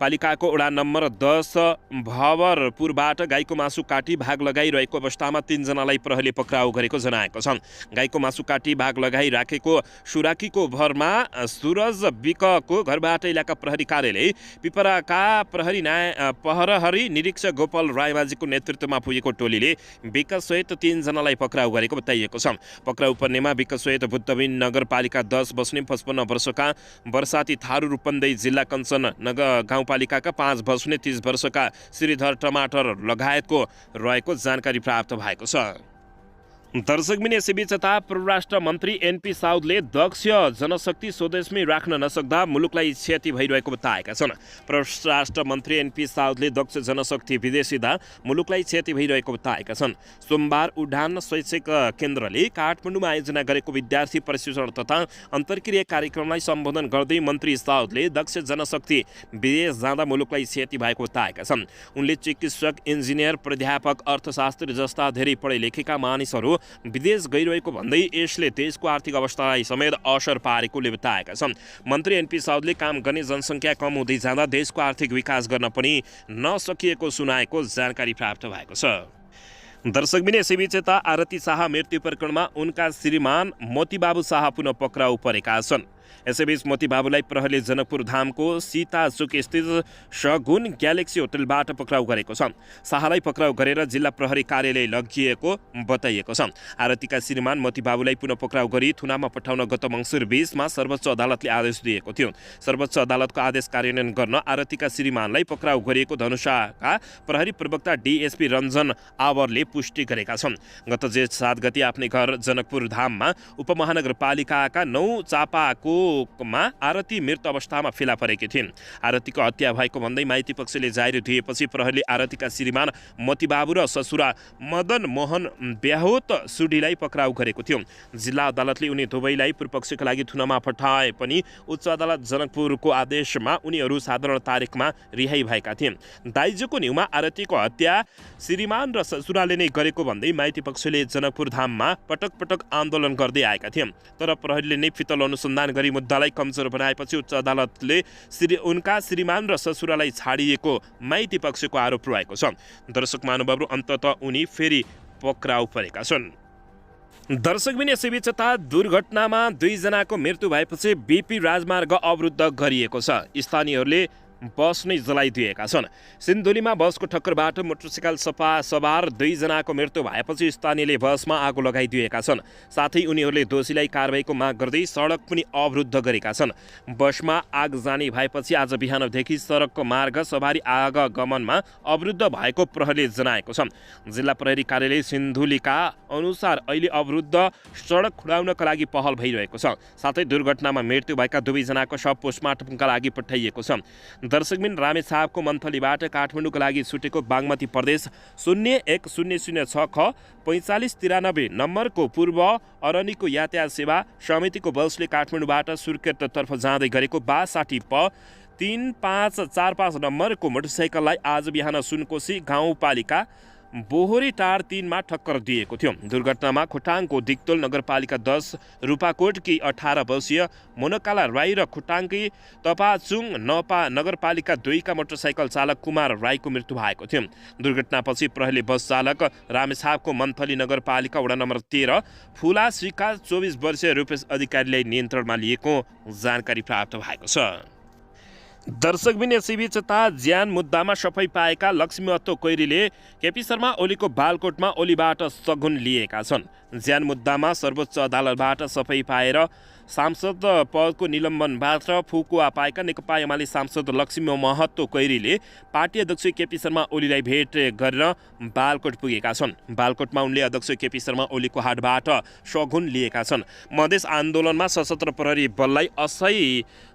पालिकाको वडा नम्बर 10 भवरपुरबाट गाईको मासु काटी भाग लगाइरहेको अवस्थामा 3 जनालाई प्रहरीले पक्राउ गरेको जनाएको छ। गाईको मासु काटी भाग लगाइराखेको सुराकीको भरमा सुरज विकको घरबाट इलाका प्रहरी कार्यालय पिपराका प्रहरी निरीक्षक गोपाल रायमाझीको नेतृत्वमा पुगेको टोलीले विकसहित 3 जनालाई पक्राउ गरेको बताइएको छ। पक्राउ पर्नेमा विकसहित बुद्धबिन नगरपालिका 10 बस्ने 55 वर्षका वर्षाती थारू रूपन्देही जिल्ला कञ्चन नगर गाउँपालिकाका 5 बस्ने 30 वर्षका श्रीधर टमाटर लगायतको रहेको जानकारी प्राप्त भएको छ। दर्शकबिन यसैबीच यता परराष्ट्र मन्त्री एनपी साउदले दक्ष जनशक्ति स्वदेशमै राख्न नसक्दा मुलुकलाई क्षति भइरहेको बताएका छन्। परराष्ट्र मन्त्री एनपी साउदले दक्ष जनशक्ति विदेशिदा मुलुकलाई क्षति भइरहेको बताएका छन्। सोमबार उडान शैक्षिक केन्द्रले काठमाडौँमा आयोजना गरेको विद्यार्थी प्रशिक्षण तथा अन्तर्क्रिया कार्यक्रमलाई सम्बोधन गर्दै मन्त्री साउदले दक्ष जनशक्ति विदेश जाँदा मुलुकलाई क्षति भएको बताएका छन्। उनले चिकित्सक, इन्जिनियर, प्राध्यापक, अर्थशास्त्री जस्ता धेरै पढे लेखेका मानिसहरू विदेश गइरहेको भन्दै यसले देशको आर्थिक अवस्थालाई समेत असर पारेकोले बताएका छन्। मन्त्री एनपी साउदले काम गर्ने जनसङ्ख्या कम हुँदै जाँदा देशको आर्थिक विकास गर्न पनि नसकिएको सुनाएको जानकारी प्राप्त भएको छ। दर्शकबिन यसैबीच यता आरती शाह मृत्यु प्रकरणमा उनका श्रीमान मोतीबाबु शाह पुनः पक्राउ परेका छन्। यसैबीच मोतीबाबुलाई प्रहरीले जनकपुर धामको सीताचुक स्थित सगुन ग्यालेक्सी होटलबाट पक्राउ गरेको छ। शाहलाई पक्राउ गरेर जिल्ला प्रहरी कार्यालय लगिएको बताइएको छ। आरतीका श्रीमान मोतीबाबुलाई पुनः पक्राउ गरी थुनामा पठाउन गत मङ्सिर 20मा सर्वोच्च अदालतले आदेश दिएको थियो। सर्वोच्च अदालतको आदेश कार्यान्वयन गर्न आरतीका श्रीमानलाई पक्राउ गरिएको धनुषाका प्रहरी प्रवक्ता डीएसपी रञ्जन आवरले पुष्टि गरेका छन्। गत जेठ 7 गते आफ्नै घर जनकपुर धाममा उपमहानगरपालिकाका 9 चापाको आरती मृत अवस्थामा फेला परेकी थिइन्। आरतीको हत्या भएको भन्दै माइती पक्षले जाहेर दिएपछि प्रहरीले आरतीका श्रीमान मोतीबाबु र ससुरा मदन मोहन ब्याहोत सुडीलाई पक्राउ गरेको थियो। जिल्ला अदालतले उनी दुवैलाई पूर्वपक्षका लागि थुनामा पठाए पनि उच्च अदालत जनकपुरको आदेशमा उनीहरू साधारण तारिखमा रिहाई भएका थिए। दाइजोको न्युमा आरतीको हत्या श्रीमान र ससुराले नै गरेको भन्दै माइती पक्षले जनकपुर धाममा पटक पटक आन्दोलन गर्दै आएका थिए। तर प्रहरीले नै फितल अनुसन्धान गरी मुद्दालाई कमजोर बनाएपछि उच्च अदालतले उनका श्रीमान र ससुरालाई छाडिएको माइती पक्षको आरोप रहेको छ। दर्शक महानुभावहरू अन्ततः उनी फेरि पक्राउ परेका छन्। दर्शकबिन यसैबीच दुर्घटनामा 2 जनाको मृत्यु भएपछि बीपी राजमार्ग अवरुद्ध गरिएको छ। स्थानीयहरूले बस नै जलाइदिएका छन्। सिन्धुलीमा बसको ठक्करबाट मोटरसाइकल सवार 2 जनाको मृत्यु भएपछि स्थानीयले बसमा आगो लगाइदिएका छन्। साथै उनीहरूले दोषीलाई कारबाहीको माग गर्दै सडक पनि अवरुद्ध गरेका छन्। बसमा आग जाने भएपछि आज बिहानदेखि सडकको मार्ग सवारी आगमनमा अवरुद्ध भएको प्रहरीले जनाएको छ। जिल्ला प्रहरी कार्यालय सिन्धुलीका अनुसार अहिले अवरुद्ध सडक खुलाउनका लागि पहल भइरहेको छ। साथै दुर्घटनामा मृत्यु भएका 2 जनाको शव पोस्टमार्टमका लागि पठाइएको छ। दर्शकबिन रामेछापको मन्थलीबाट काठमाडौँको लागि छुटेको बागमती प्रदेश 010006 ख 4593 नम्बरको पूर्व अरनीको यातायात सेवा समितिको बसले काठमाडौँबाट सुर्खेततर्फ जाँदै गरेको 62 प 3545 नम्बरको मोटरसाइकललाई आज बिहान सुनकोशी गाउँपालिका बोहरी टार 3 मा ठक्कर दिएको थियो। दुर्घटनामा खोटाङको दिक्तोल नगरपालिका 10 रूपाकोटकी 18 वर्षीय मोनकाला राई र खोटाङकी तपाचुङ नगरपालिका 2 का मोटरसाइकल चालक कुमार राईको मृत्यु भएको थियो। दुर्घटनापछि प्रहरीले बस चालक रामेछापको मन्थली नगरपालिका वडा नम्बर 13 फुलासीका 24 वर्षीय रूपेश अधिकारीलाई नियन्त्रणमा लिएको जानकारी प्राप्त भएको छ। दर्शकबिन यसैबीच ज्यान मुद्दामा सफाई पाएका लक्ष्मी महतो कोइरीले केपी शर्मा ओलीको बालकोटमा ओलीबाट सगुन लिएका छन्। ज्यान मुद्दामा सर्वोच्च अदालतबाट सफाई पाएर सांसद पदको निलम्बनबाट फुकुवा पाएका नेकपा एमाले सांसद लक्ष्मी महतो कोइरीले पार्टी अध्यक्ष केपी शर्मा ओलीलाई भेट गरेर बालकोट पुगेका छन्। बालकोटमा उनले अध्यक्ष केपी शर्मा ओलीको हातबाट सगुन लिएका छन्। मधेस आन्दोलनमा सशस्त्र प्रहरी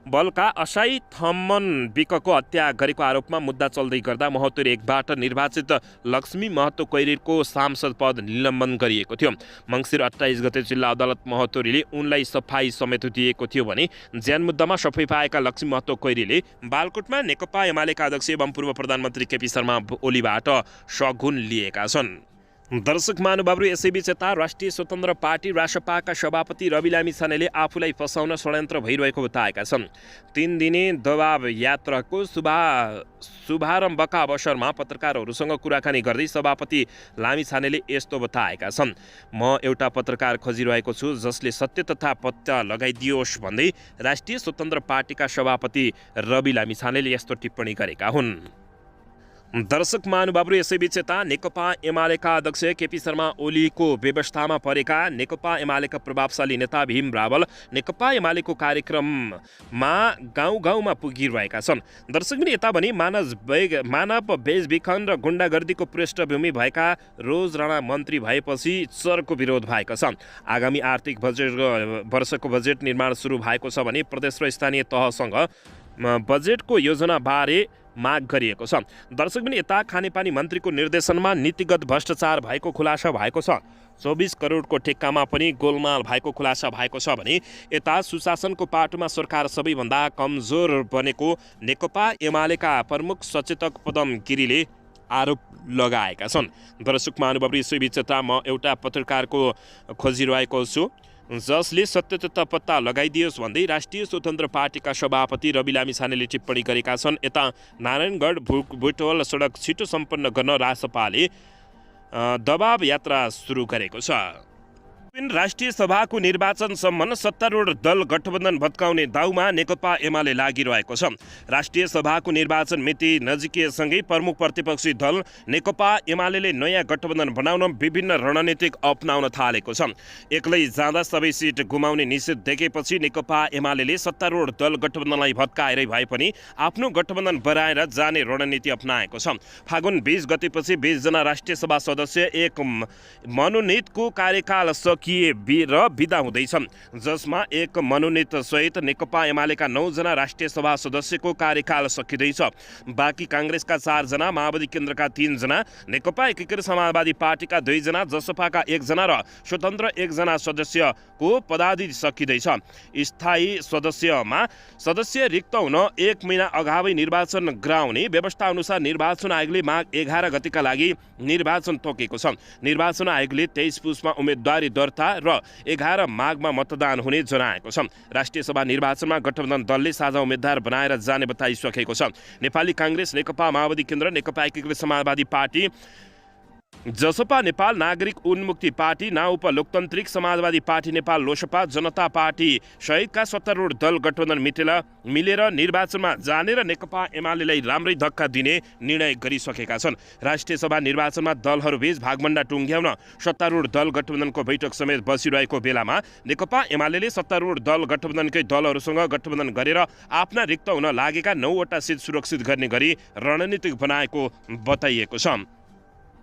बलका असाई थम्मन विकको हत्या गरेको आरोपमा मुद्दा चल्दै गर्दा महतो 1बाट निर्वाचित लक्ष्मी महतो कोइरीको सांसद पद निलम्बन गरिएको थियो। मङ्सिर 28 गते जिल्ला अदालत महतोरीले उनलाई सफाई समेत दिएको थियो भने ज्यान मुद्दामा सफाई पाएका लक्ष्मी महतो कोइरीले बालकोटमा नेकपा एमालेका अध्यक्ष एवं पूर्व प्रधानमन्त्री केपी शर्मा ओलीबाट सगुन लिएका छन्। दर्शक महानुभावहरू यसैबीच यता राष्ट्रिय स्वतन्त्र पार्टी रासपाका सभापति रवि लामिछानेले आफूलाई फसाउन षड्यन्त्र भइरहेको बताएका छन्। 3 दिने दबाव यात्राको शुभारम्भका अवसरमा पत्रकारहरूसँग कुराकानी गर्दै सभापति लामिछानेले यस्तो बताएका छन्। म एउटा पत्रकार खोजिरहेको छु जसले सत्य तथा पत्ता लगाइदियोस् भन्दै राष्ट्रिय स्वतन्त्र पार्टीका सभापति रवि लामिछानेले यस्तो टिप्पणी गरेका हुन्। दर्शक महानुभावहरू यसैबीच यता नेकपा एमालेका अध्यक्ष केपी शर्मा ओलीको व्यवस्थामा परेका नेकपा एमालेका प्रभावशाली नेता भीम रावल नेकपा एमालेको कार्यक्रममा गाउँ गाउँमा पुगिरहेका छन्। दर्शकबिन यता भने मानव बेचबिखन र गुण्डागर्दीको पृष्ठभूमि भएका रोज राणा मन्त्री भएपछि चरको विरोध भएको छ। आगामी आर्थिक वर्षको बजेट निर्माण सुरु भएको छ भने प्रदेश र स्थानीय तहसँग बजेटको योजनाबारे माग गरिएको छ। दर्शकबिन यता खानेपानी मन्त्रीको निर्देशनमा नीतिगत भ्रष्टाचार भएको खुलासा भएको छ। 24 करोडको ठेक्कामा पनि गोलमाल भएको खुलासा भएको छ भने यता सुशासनको पाटोमा सरकार सबैभन्दा कमजोर बनेको नेकपा एमालेका प्रमुख सचेतक पदम गिरीले आरोप लगाएका छन्। दर्शक महानुभावहरू यसैबीच यता म एउटा पत्रकारको खोजिरहेको छु जसले सत्य तथा पत्ता लगाइदियोस् भन्दै राष्ट्रिय स्वतन्त्र पार्टीका सभापति रवि लामिछानेले टिप्पणी गरेका छन्। यता नारायणगढ बुटवल सडक छिटो सम्पन्न गर्न रासपाले दबाव यात्रा सुरु गरेको छ। राष्ट्रिय सभाको निर्वाचनसम्म सत्तारूढ दल गठबन्धन भत्काउने दाउमा नेकपा एमाले लागिरहेको छ। राष्ट्रिय सभाको निर्वाचन मिति नजिकिएसँगै प्रमुख प्रतिपक्षी दल नेकपा एमाले नयाँ गठबन्धन बनाउन विभिन्न रणनीतिक अपनाउन थालेको छ। एक्लै जाँदा सबै सिट गुमाउने निश्चित देखेपछि नेकपा एमाले सत्तारूढ दल गठबन्धनलाई भत्काएरै भए पनि आफ्नो गठबन्धन बढाएर जाने रणनीति अपनाएको छ। फागुन 20 गतेपछि 20 जना राष्ट्रिय सभा सदस्य एक मनोनीतको कार्यकाल र बिदा हुँदैछन्, जसमा एक मनोनीत सहित नेकपा एमालेका 9 जना राष्ट्रिय सभा सदस्यको कार्यकाल सकिँदैछ। बाँकी काङ्ग्रेसका 4 जना, माओवादी केन्द्रका 3 जना, नेकपा एकीकृत समाजवादी पार्टीका 2 जना, जसपाका 1 जना र स्वतन्त्र 1 जना सदस्यको पदावधि सकिँदैछ। स्थायी सदस्य रिक्त हुन 1 महिना अगावै निर्वाचन गराउने व्यवस्था अनुसार निर्वाचन आयोगले माघ 11 गतेका लागि निर्वाचन तोकेको छ। निर्वाचन आयोगले 23 पुसमा उम्मेदवारी दर्ता र 11 माघमा मतदान हुने जनाएको छ। राष्ट्रिय सभा निर्वाचनमा गठबन्धन दलले साझा उम्मेद्वार बनाएर जाने बताइसकेको छ। नेपाली काङ्ग्रेस, नेकपा माओवादी केन्द्र, नेकपा एकीकृत समाजवादी पार्टी जसपा नेपाल नागरिक उन्मुक्ति पार्टी, नाउपा लोकतान्त्रिक समाजवादी पार्टी नेपाल, लोसपा, जनता पार्टी सहितका सत्तारूढ दल गठबन्धन मिलेर निर्वाचनमा जाने र नेकपा एमालेलाई राम्रै धक्का दिने निर्णय गरिसकेका छन्। राष्ट्रिय सभा निर्वाचनमा दलहरूबीच भागभण्डा टुङ्ग्याउन सत्तारूढ दल गठबन्धनको बैठक समेत बसिरहेको बेलामा नेकपा एमालेले सत्तारूढ दल गठबन्धनकै दलहरूसँग गठबन्धन गरेर आफ्ना रिक्त हुन लागेका 9वटा सिट सुरक्षित गर्ने गरी रणनीति बनाएको बताइएको छ।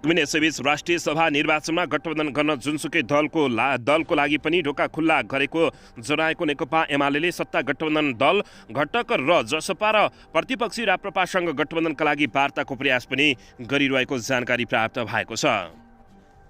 यसैबीच राष्ट्रिय सभा निर्वाचनमा गठबन्धन गर्न जुनसुकै दलको लागि पनि ढोका खुल्ला गरेको जनाएको नेकपा एमालेले सत्ता गठबन्धन दल घटक र जसपा र प्रतिपक्षी राप्रपासँग गठबन्धनका लागि वार्ताको प्रयास पनि गरिरहेको जानकारी प्राप्त भएको छ।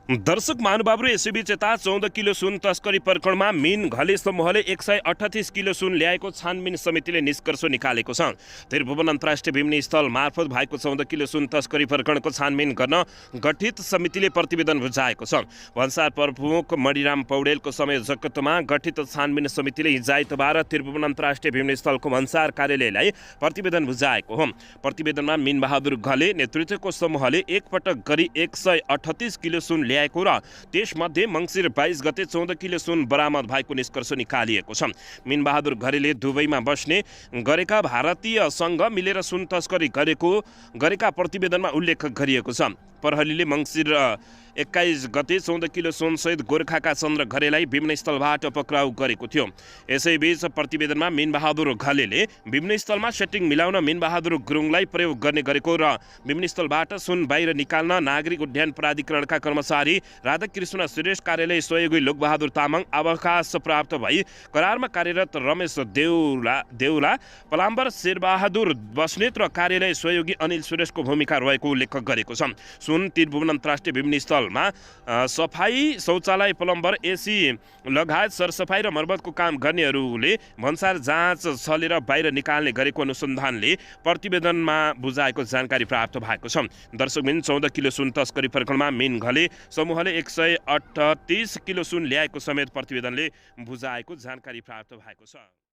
दर्शक महानुभावहरू, यसैबीच यता 14 किलो सुन तस्करी प्रकरणमा मीन घले समूहले 138 किलो सुन ल्याएको छानबिन समितिले निष्कर्ष निकालेको छ। त्रिभुवन अन्तर्राष्ट्रिय विमानी स्थल मार्फत भएको 14 किलो सुन तस्करी प्रकरणको छानबिन गर्न गठित समितिले प्रतिवेदन बुझाएको छ। भन्सार प्रमुख मणिराम पौडेलको संयोजकत्वमा गठित छानबिन समितिले हिजो आइतबार त्रिभुवन अन्तर्राष्ट्रिय विमानी स्थलको भन्सार कार्यालयलाई प्रतिवेदन बुझाएको हो। प्रतिवेदनमा मीनबहादुर घले नेतृत्वको समूहले एकपटक गरी 138 किलो सुन ल्याएको र त्यसमध्ये मङ्सिर 22 गते 14 किलो सुन बरामद भएको निष्कर्ष निकालिएको छ। मीनबहादुर घरेले दुबईमा बस्ने गरेका भारतीयसँग मिलेर सुन तस्करी गरेका प्रतिवेदनमा उल्लेख गरिएको छ। प्रहरीले मङ्सिर 21 गते 14 किलो सुनसहित गोर्खाका चन्द्र घरेलाई विमानस्थलबाट पक्राउ गरेको थियो। यसैबीच प्रतिवेदनमा मीनबहादुर घलेले विमानस्थलमा सेटिङ मिलाउन मीनबहादुर गुरुङलाई प्रयोग गर्ने गरेको र विमानस्थलबाट सुन बाहिर निकाल्न नागरिक उड्डयन प्राधिकरणका कर्मचारी राधाकृष्ण सुरेश, कार्यालय सहयोगी लोकबहादुर तामाङ, अवकाश प्राप्त भई करारमा कार्यरत रमेश देउला, पलाम्बर शेरबहादुर बस्नेत र कार्यालय सहयोगी अनिल सुरेशको भूमिका रहेको उल्लेख गरेको छ। सुन त्रिभुवन अन्तर्राष्ट्रिय विमानी स्थलमा सफाई, शौचालय, प्लम्बर, एसी लगायत सरसफाई र मर्मतको काम गर्नेहरूले भन्सार जाँच चलेर बाहिर निकाल्ने गरेको अनुसन्धानले प्रतिवेदनमा बुझाएको जानकारी प्राप्त भएको छ। दर्शकबिन, 14 किलो सुन तस्करी प्रकरणमा मीन घले समूहले 138 किलो सुन ल्याएको समेत प्रतिवेदनले बुझाएको जानकारी प्राप्त भएको छ।